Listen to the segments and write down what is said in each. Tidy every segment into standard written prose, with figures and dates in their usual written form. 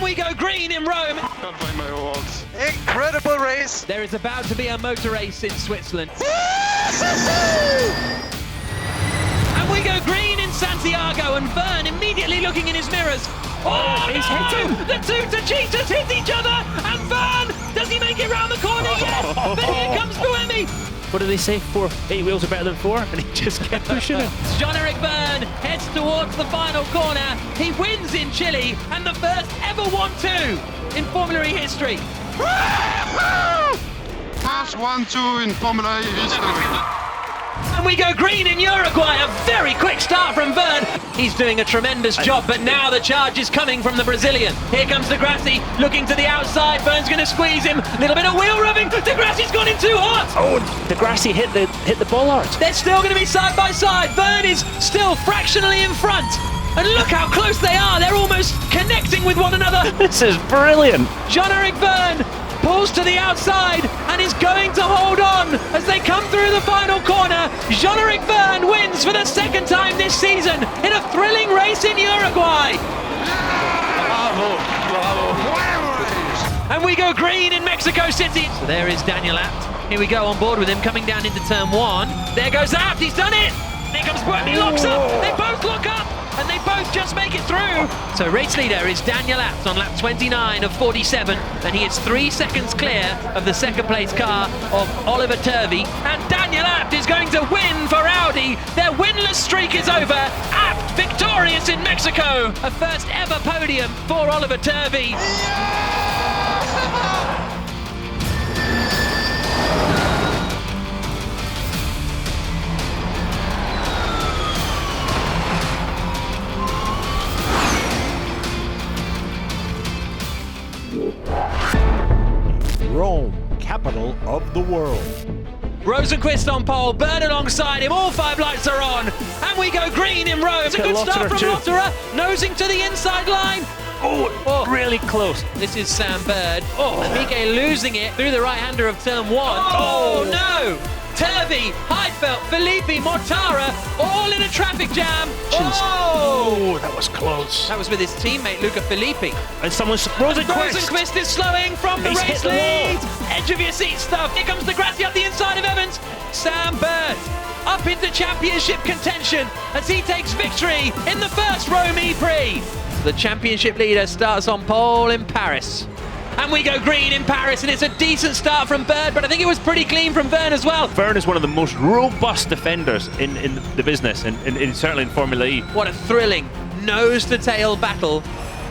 we go green in Rome. Can't find my awards. Incredible race. There is about to be a motor race in Switzerland. And we go green in Santiago, and Verne immediately looking in his mirrors. Oh, he's no! hit him. The two TECHEETAHs hit each other, and Verne, does he make it round the corner? Yes, but here comes Buemi. What do they say? 8 wheels are better than 4, and he just kept pushing it. Jean-Eric Verne heads towards the final corner. He wins in Chile, and the first ever 1-2 in Formula E history. First 1-2 in Formula E history. And we go green in Uruguay, a very quick start from Verne. He's doing a tremendous job, but now the charge is coming from the Brazilian. Here comes De Grassi, looking to the outside. Verne's going to squeeze him. A little bit of wheel rubbing. De Grassi's gone in too hot. Oh, De Grassi hit the bollard. They're still going to be side by side. Verne is still fractionally in front. And look how close they are. They're almost connecting with one another. This is brilliant. Jean-Eric Verne pulls to the outside and is going to hold on as they come through the final corner. Jean-Eric Verne wins for the second time this season in a thrilling race in Uruguay. Bravo, bravo. And we go green in Mexico City. So there is Daniel Abt. Here we go on board with him coming down into turn 1. There goes Abt, he's done it. Here comes Buemi, locks up. They both lock up. And they both just make it through. So race leader is Daniel Abt on lap 29 of 47, and he is 3 seconds clear of the second place car of Oliver Turvey. And Daniel Abt is going to win for Audi. Their winless streak is over. Abt victorious in Mexico. A first ever podium for Oliver Turvey. Rome, capital of the world. Rosenquist on pole, Bird alongside him, all 5 lights are on, and we go green in Rome. It's a good start from Lotterer, nosing to the inside line. Oh, really close. This is Sam Bird. Oh, Miguel losing it through the right-hander of turn 1. Oh no! Turvey, Heidfeld, Filippi, Mortara, all in a traffic jam. Oh! That was close. That was with his teammate Luca Filippi. And Rosenquist is slowing from the He's race hit the lead. wall. Edge of your seat stuff. Here comes De Grassi up the inside of Evans. Sam Bird up into championship contention as he takes victory in the first Rome E-Prix. The championship leader starts on pole in Paris. And we go green in Paris, and it's a decent start from Bird, but I think it was pretty clean from Verne as well. Verne is one of the most robust defenders in the business, and certainly in Formula E. What a thrilling nose-to-tail battle.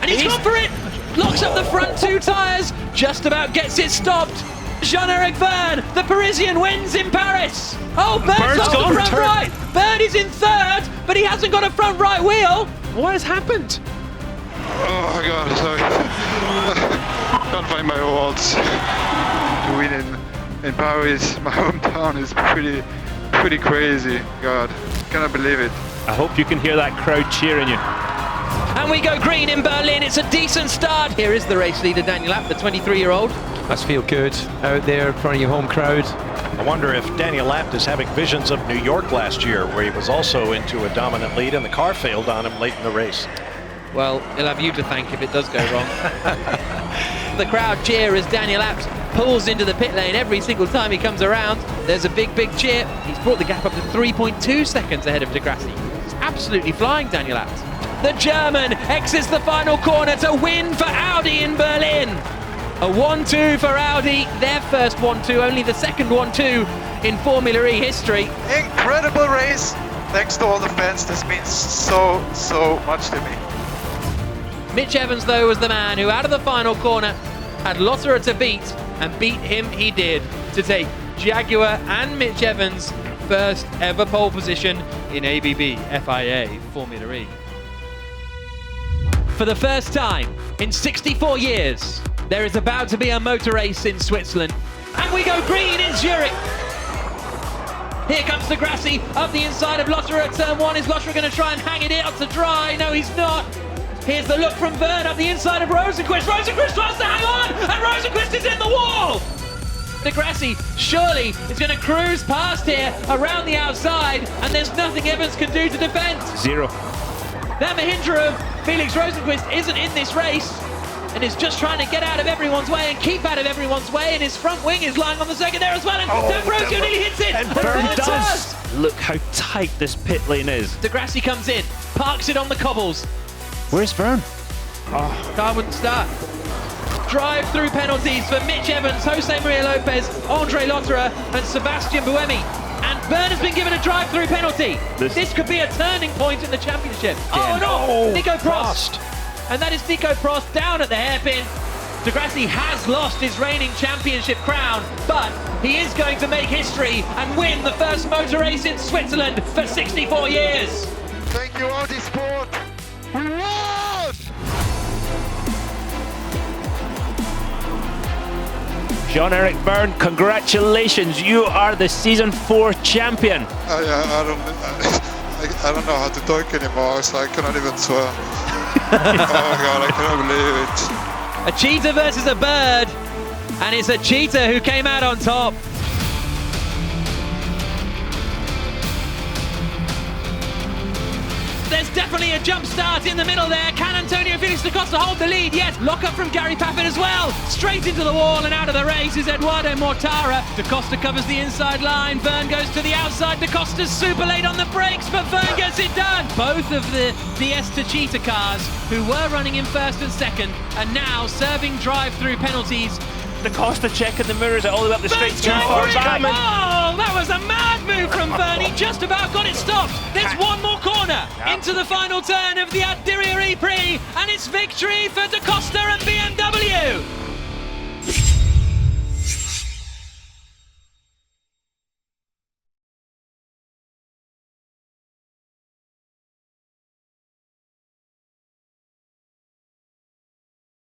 And he's gone for it! Locks up the front 2 tyres, just about gets it stopped. Jean-Eric Verne, the Parisian, wins in Paris. Oh, Bird's lost the front right. Bird is in 3rd, but he hasn't got a front right wheel. What has happened? Oh my god, sorry. Can't find my awards. To win in Paris, my hometown, is pretty crazy. God, cannot believe it. I hope you can hear that crowd cheering you. And we go green in Berlin. It's a decent start. Here is the race leader, Daniel Abt, the 23-year-old. Must feel good out there in front of your home crowd. I wonder if Daniel Abt is having visions of New York last year, where he was also into a dominant lead and the car failed on him late in the race. Well, he'll have you to thank if it does go wrong. The crowd cheer as Daniel Abt pulls into the pit lane every single time he comes around. There's a big cheer. He's brought the gap up to 3.2 seconds ahead of De Grassi. He's absolutely flying, Daniel Abt. The German exits the final corner to win for Audi in Berlin. A 1-2 for Audi, their first 1-2, only the second 1-2 in Formula E history. Incredible race. Thanks to all the fans. This means so much to me. Mitch Evans, though, was the man who, out of the final corner, had Lotterer to beat, and beat him he did, to take Jaguar and Mitch Evans' first ever pole position in ABB FIA Formula E. For the first time in 64 years, there is about to be a motor race in Switzerland. And we go green in Zurich. Here comes De Grassi up the inside of Lotterer at turn 1. Is Lotterer going to try and hang it out to dry? No, he's not. Here's the look from Verne up the inside of Rosenquist. Rosenquist tries to hang on, and Rosenquist is in the wall! De Grassi surely is going to cruise past here around the outside, and there's nothing Evans can do to defend. Zero. That Mahindra of Felix Rosenquist isn't in this race. and is just trying to get out of everyone's way and keep out of everyone's way, and his front wing is lying on the circuit there as well, and D'Ambrosio nearly hits it, And Byrne does. Look how tight this pit lane is. Degrassi comes in, parks it on the cobbles. Where's Verne? Car wouldn't start. Drive-through penalties for Mitch Evans, Jose Maria Lopez, Andre Lotterer and Sebastian Buemi. And Byrne has been given a drive-through penalty. This could be a turning point in the championship. Oh no, Nico Prost. And that is Nico Prost down at the hairpin. Degrassi has lost his reigning championship crown, but he is going to make history and win the first motor race in Switzerland for 64 years. Thank you, Audi Sport. We won! Jean-Eric Byrne, congratulations. You are the Season 4 champion. I don't know how to talk anymore, so I cannot even swear. Oh God, I cannot believe it. A cheetah versus a bird, and it's a cheetah who came out on top. There's definitely a jump start in the middle there. Can Antonio Felix da Costa hold the lead? Yes, lock up from Gary Paffett as well. Straight into the wall and out of the race is Eduardo Mortara. Da Costa covers the inside line. Verne goes to the outside. Da Costa's super late on the brakes, but Verne gets it done. Both of the ESTE Cheetah cars, who were running in first and second, are now serving drive-through penalties. Da Costa checking the mirrors all the way up the straight. Verne's going for it. Oh, that was a mad move from Verne. He just about got it stopped. There's one more corner into the final turn of the Addiria E-Prix, and it's victory for Da Costa and BMW.